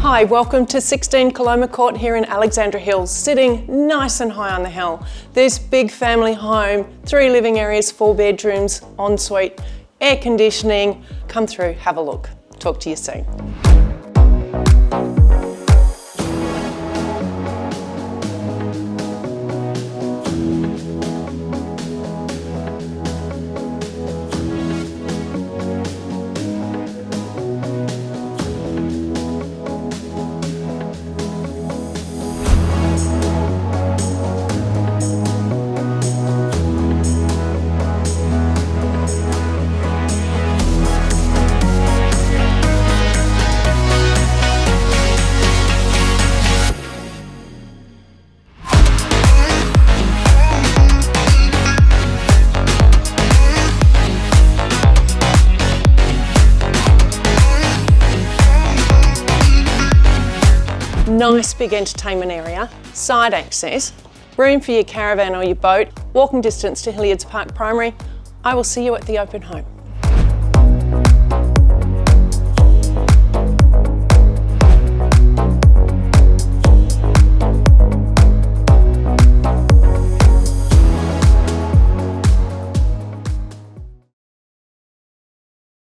Hi, welcome to 16 Kaloma Court here in Alexandra Hills, sitting nice and high on the hill. This big family home, 3 living areas, 4 bedrooms, ensuite, air conditioning. Come through, have a look. Talk to you soon. Nice big entertainment area, side access, room for your caravan or your boat, walking distance to Hilliards Park Primary. I will see you at the open home.